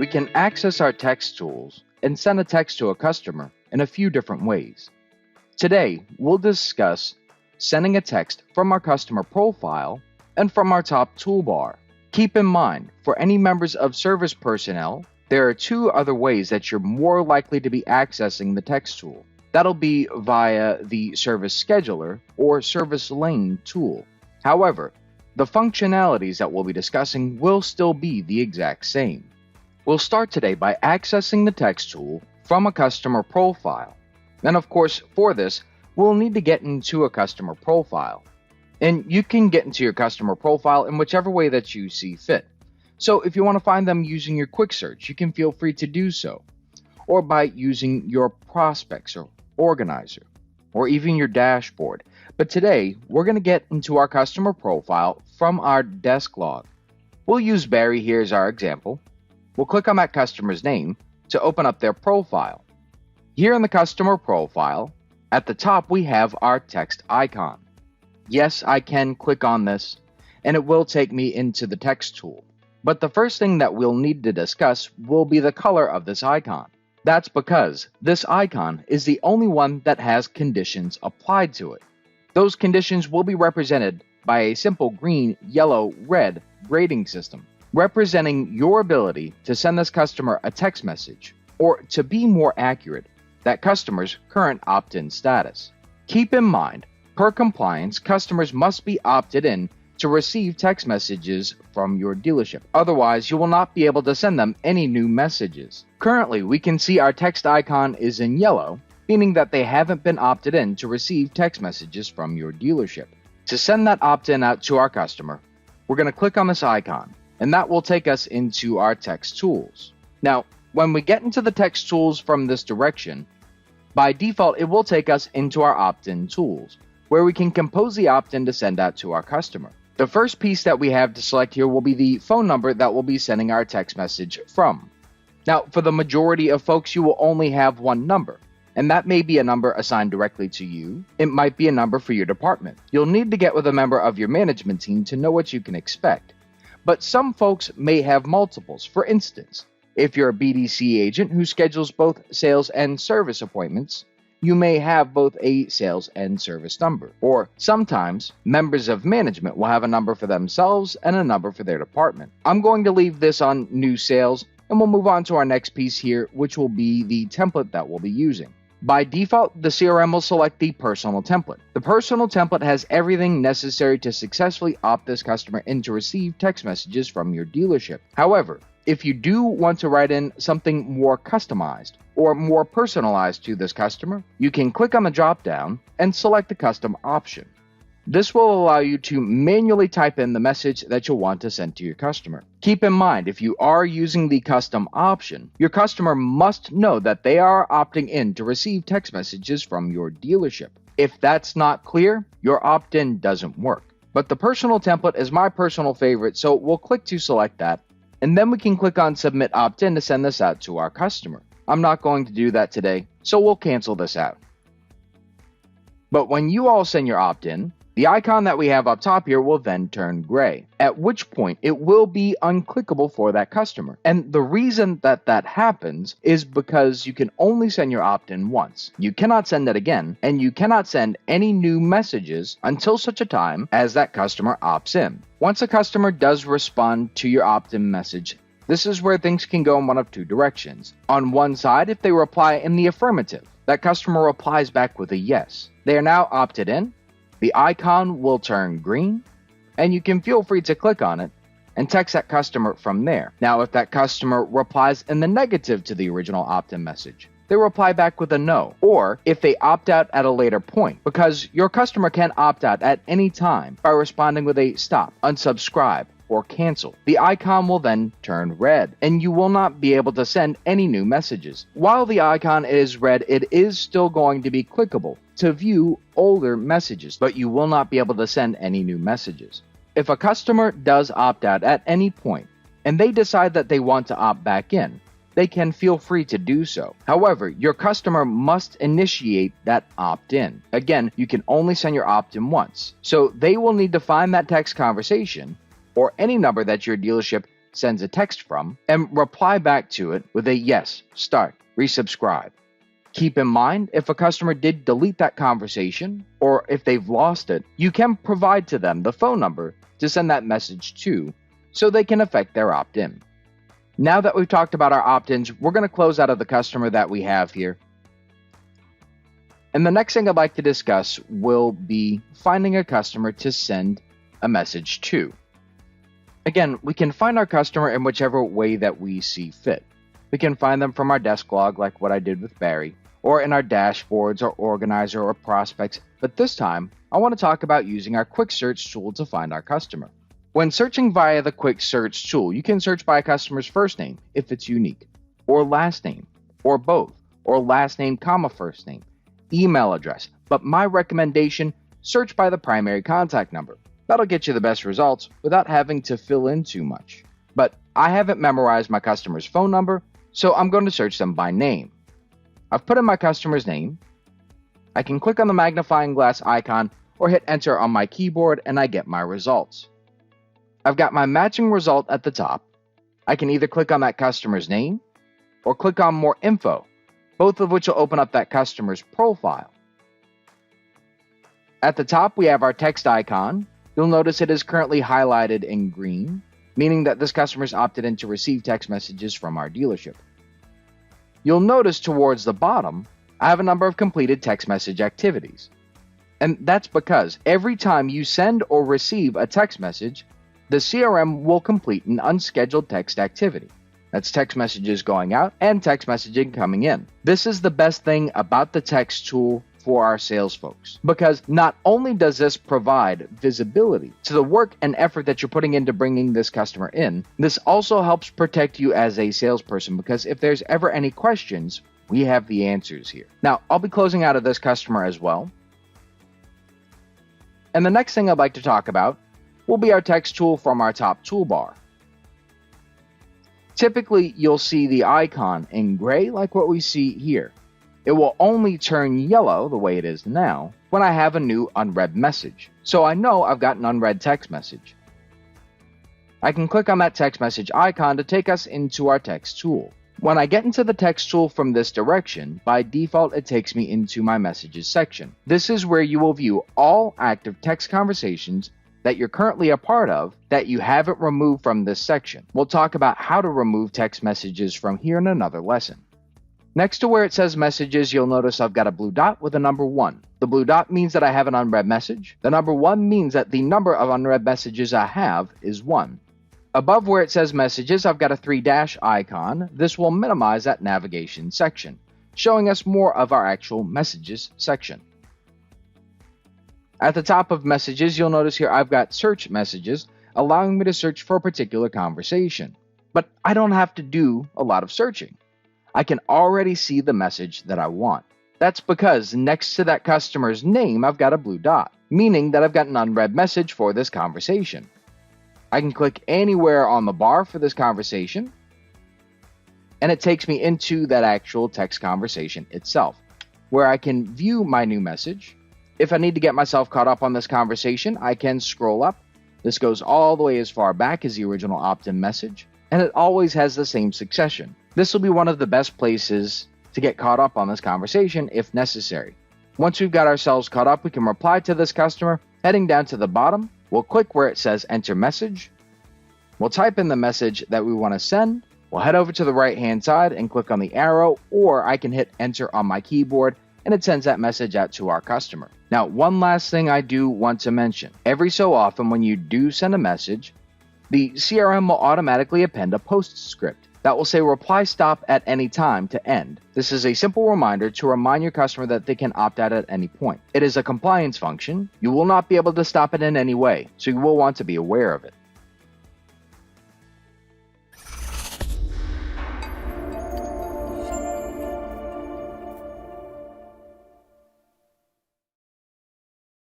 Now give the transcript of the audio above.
can access our text tools and send a text to a customer in a few different ways. Today, we'll discuss sending a text from our customer profile and from our top toolbar. Keep in mind, for any members of service personnel, there are two other ways that you're more likely to be accessing the text tool. That'll be via the Service Scheduler or Service Lane tool. However, the functionalities that we'll be discussing will still be the exact same. We'll start today by accessing the text tool from a customer profile. And of course, for this, we'll need to get into a customer profile. And you can get into your customer profile in whichever way that you see fit. So if you want to find them using your quick search, you can feel free to do so. Or by using your prospects or organizer, or even your dashboard. But today, we're going to get into our customer profile from our desk log. We'll use Barry here as our example. We'll click on that customer's name to open up their profile. Here in the customer profile, at the top we have our text icon. Yes, I can click on this, and it will take me into the text tool. But the first thing that we'll need to discuss will be the color of this icon. That's because this icon is the only one that has conditions applied to it. Those conditions will be represented by a simple green, yellow, red grading system, representing your ability to send this customer a text message, or to be more accurate, that customer's current opt-in status. Keep in mind, per compliance, customers must be opted in to receive text messages from your dealership. Otherwise, you will not be able to send them any new messages. Currently, we can see our text icon is in yellow, meaning that they haven't been opted in to receive text messages from your dealership. To send that opt-in out to our customer, we're going to click on this icon, and that will take us into our text tools. Now, when we get into the text tools from this direction, by default, it will take us into our opt-in tools, where we can compose the opt-in to send out to our customer. The first piece that we have to select here will be the phone number that we'll be sending our text message from. Now, for the majority of folks, you will only have one number, and that may be a number assigned directly to you. It might be a number for your department. You'll need to get with a member of your management team to know what you can expect. But some folks may have multiples. For instance, if you're a BDC agent who schedules both sales and service appointments, you may have both a sales and service number. Or sometimes, members of management will have a number for themselves and a number for their department. I'm going to leave this on new sales, and we'll move on to our next piece here, which will be the template that we'll be using. By default, the CRM will select the personal template. The personal template has everything necessary to successfully opt this customer in to receive text messages from your dealership. However, if you do want to write in something more customized or more personalized to this customer, you can click on the drop-down and select the custom option. This will allow you to manually type in the message that you'll want to send to your customer. Keep in mind, if you are using the custom option, your customer must know that they are opting in to receive text messages from your dealership. If that's not clear, your opt-in doesn't work. But the personal template is my personal favorite, so we'll click to select that, and then we can click on Submit Opt-in to send this out to our customer. I'm not going to do that today, so we'll cancel this out. But when you all send your opt-in, the icon that we have up top here will then turn gray, at which point it will be unclickable for that customer. And the reason that that happens is because you can only send your opt-in once. You cannot send it again, and you cannot send any new messages until such a time as that customer opts in. Once a customer does respond to your opt-in message, this is where things can go in one of two directions. On one side, if they reply in the affirmative, that customer replies back with a yes. They are now opted in. The icon will turn green, and you can feel free to click on it and text that customer from there. Now, if that customer replies in the negative to the original opt-in message, they reply back with a no, or if they opt out at a later point, because your customer can opt out at any time by responding with a stop, unsubscribe, or cancel. The icon will then turn red, and you will not be able to send any new messages. While the icon is red, it is still going to be clickable to view older messages, but you will not be able to send any new messages. If a customer does opt out at any point, and they decide that they want to opt back in, they can feel free to do so. However, your customer must initiate that opt-in. Again, you can only send your opt-in once, so they will need to find that text conversation or any number that your dealership sends a text from and reply back to it with a yes, start, resubscribe. Keep in mind, if a customer did delete that conversation or if they've lost it, you can provide to them the phone number to send that message to so they can effect their opt-in. Now that we've talked about our opt-ins, we're going to close out of the customer that we have here. And the next thing I'd like to discuss will be finding a customer to send a message to. Again, we can find our customer in whichever way that we see fit. We can find them from our desk log, like what I did with Barry, or in our dashboards or organizer or prospects, but this time, I want to talk about using our quick search tool to find our customer. When searching via the quick search tool, you can search by a customer's first name, if it's unique, or last name, or both, or last name, comma, first name, email address, but my recommendation, search by the primary contact number. That'll get you the best results without having to fill in too much. But I haven't memorized my customer's phone number, so I'm going to search them by name. I've put in my customer's name. I can click on the magnifying glass icon or hit enter on my keyboard and I get my results. I've got my matching result at the top. I can either click on that customer's name or click on more info, both of which will open up that customer's profile. At the top, we have our text icon. You'll notice it is currently highlighted in green, meaning that this customer's opted in to receive text messages from our dealership. You'll notice towards the bottom, I have a number of completed text message activities. And that's because every time you send or receive a text message, the CRM will complete an unscheduled text activity. That's text messages going out and text messaging coming in. This is the best thing about the text tool for our sales folks, because not only does this provide visibility to the work and effort that you're putting into bringing this customer in, this also helps protect you as a salesperson, because if there's ever any questions, we have the answers here. Now, I'll be closing out of this customer as well. And the next thing I'd like to talk about will be our text tool from our top toolbar. Typically, you'll see the icon in gray like what we see here. It will only turn yellow the way it is now when I have a new unread message. So I know I've got an unread text message. I can click on that text message icon to take us into our text tool. When I get into the text tool from this direction, by default it takes me into my messages section. This is where you will view all active text conversations that you're currently a part of that you haven't removed from this section. We'll talk about how to remove text messages from here in another lesson. Next to where it says messages, you'll notice I've got a blue dot with a number 1. The blue dot means that I have an unread message. The number 1 means that the number of unread messages I have is 1. Above where it says messages, I've got a 3- icon. This will minimize that navigation section, showing us more of our actual messages section. At the top of messages, you'll notice here I've got search messages, allowing me to search for a particular conversation. But I don't have to do a lot of searching. I can already see the message that I want. That's because next to that customer's name, I've got a blue dot, meaning that I've got an unread message for this conversation. I can click anywhere on the bar for this conversation, and it takes me into that actual text conversation itself, where I can view my new message. If I need to get myself caught up on this conversation, I can scroll up. This goes all the way as far back as the original opt-in message, and it always has the same succession. This will be one of the best places to get caught up on this conversation if necessary. Once we've got ourselves caught up, we can reply to this customer. Heading down to the bottom, we'll click where it says enter message. We'll type in the message that we want to send. We'll head over to the right-hand side and click on the arrow, or I can hit enter on my keyboard and it sends that message out to our customer. Now, one last thing I do want to mention. Every so often when you do send a message, the CRM will automatically append a postscript that will say reply stop at any time to end. This is a simple reminder to remind your customer that they can opt out at any point. It is a compliance function. You will not be able to stop it in any way, so you will want to be aware of it.